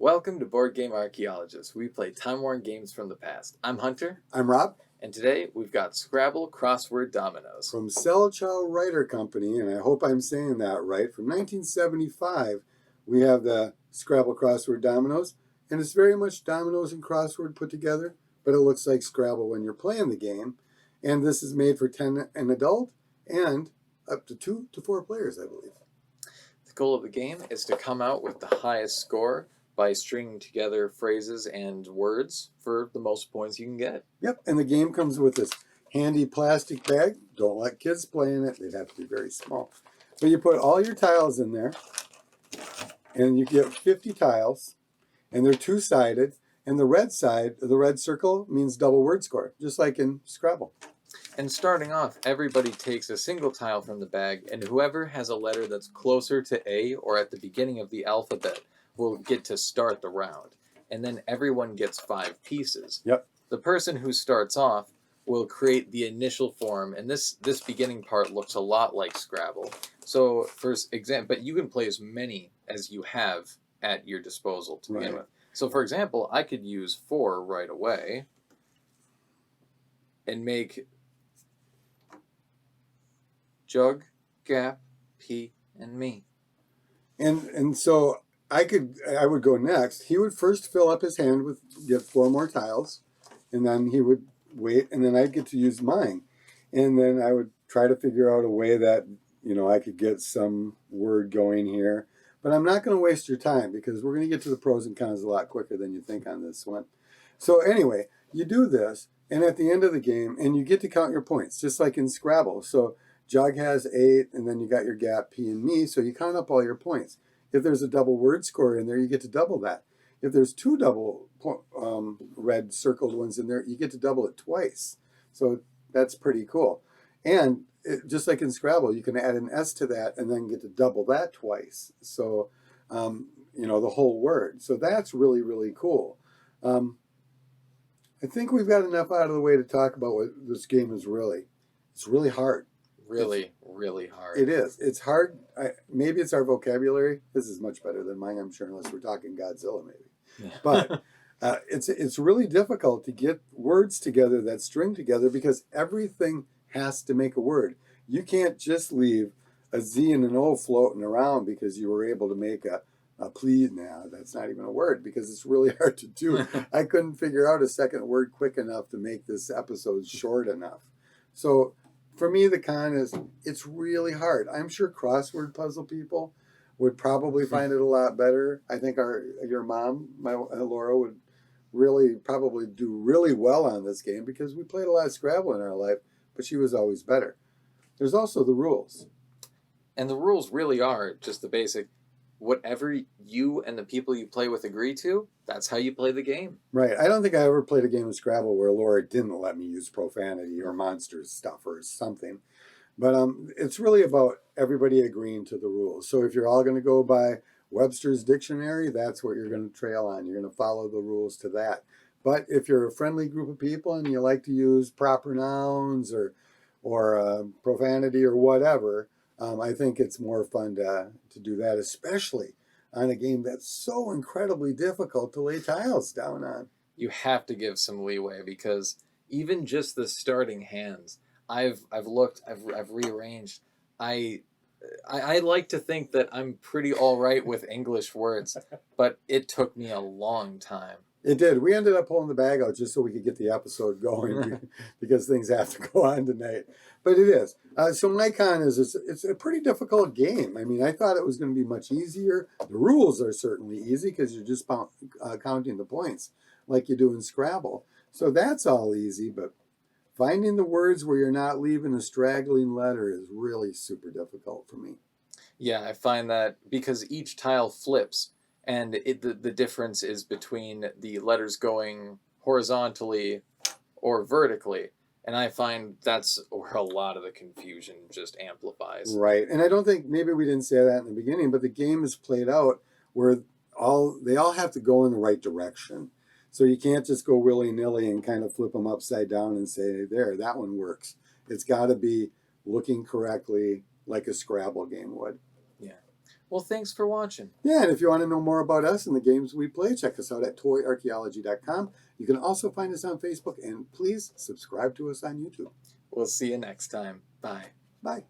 Welcome to Board Game Archaeologists. We play time-worn games from the past. I'm Hunter. I'm Rob. And today we've got Scrabble Crossword Dominoes. From Selchow Writer Company, and I hope I'm saying that right, from 1975, we have the Scrabble Crossword Dominoes, and it's very much dominoes and crossword put together, but it looks like Scrabble when you're playing the game. And this is made for 10 an adult and up to 2 to 4 players, I believe. The goal of the game is to come out with the highest score by stringing together phrases and words for the most points you can get. Yep, and the game comes with this handy plastic bag. Don't let kids play in it. They'd have to be very small. But you put all your tiles in there, and you get 50 tiles, and they're two-sided. And the red side, the red circle, means double word score, just like in Scrabble. And starting off, everybody takes a single tile from the bag, and whoever has a letter that's closer to A or at the beginning of the alphabet will get to start the round. And then everyone gets 5 pieces. Yep. The person who starts off will create the initial form, and this beginning part looks a lot like Scrabble. So, for example, but you can play as many as you have at your disposal to begin with. So, for example, I could use 4 right away and make jug, gap, pea, and me. And so I would go next. He would first fill up his hand with, get 4 more tiles, and then he would wait, and then I'd get to use mine. And then I would try to figure out a way that, I could get some word going here. But I'm not going to waste your time because we're going to get to the pros and cons a lot quicker than you think on this one. So anyway, you do this, and at the end of the game, and you get to count your points, just like in Scrabble. So Jug has 8, and then you got your gap, P, and me, so you count up all your points. If there's a double word score in there, you get to double that. If there's 2 double red circled ones in there, you get to double it twice. So that's pretty cool. And just like in Scrabble, you can add an S to that and then get to double that twice. So, the whole word. So that's really, really cool. I think we've got enough out of the way to talk about what this game is really. It's really hard. Really hard. It is. It's hard. Maybe it's our vocabulary. This is much better than mine, I'm sure, unless we're talking Godzilla, maybe. Yeah. But it's really difficult to get words together that string together because everything has to make a word. You can't just leave a Z and an O floating around because you were able to make a plea. Now, that's not even a word because it's really hard to do. I couldn't figure out a second word quick enough to make this episode short enough. So for me, the con is it's really hard. I'm sure crossword puzzle people would probably find it a lot better. I think your mom, Laura, would really probably do really well on this game because we played a lot of Scrabble in our life, but she was always better. There's also the rules. And the rules really are just the basic, whatever you and the people you play with agree to, that's how you play the game. Right. I don't think I ever played a game of Scrabble where Laura didn't let me use profanity or monster stuff or something. But it's really about everybody agreeing to the rules. So if you're all going to go by Webster's Dictionary, that's what you're going to trail on. You're going to follow the rules to that. But if you're a friendly group of people and you like to use proper nouns or profanity or whatever, I think it's more fun to do that, especially on a game that's so incredibly difficult to lay tiles down on. You have to give some leeway because even just the starting hands, I've looked, I've rearranged. I like to think that I'm pretty all right with English words, but it took me a long time. It did. We ended up pulling the bag out just so we could get the episode going because things have to go on tonight. But it is. So my con is it's a pretty difficult game. I mean, I thought it was going to be much easier. The rules are certainly easy because you're just counting the points like you do in Scrabble. So that's all easy, but finding the words where you're not leaving a straggling letter is really super difficult for me. Yeah, I find that because each tile flips, and the difference is between the letters going horizontally or vertically. And I find that's where a lot of the confusion just amplifies. Right. And I don't think, maybe we didn't say that in the beginning, but the game is played out where they all have to go in the right direction. So you can't just go willy-nilly and kind of flip them upside down and say, there, that one works. It's got to be looking correctly like a Scrabble game would. Yeah. Well, thanks for watching. Yeah, and if you want to know more about us and the games we play, check us out at toyarchaeology.com. You can also find us on Facebook, and please subscribe to us on YouTube. We'll see you next time. Bye. Bye.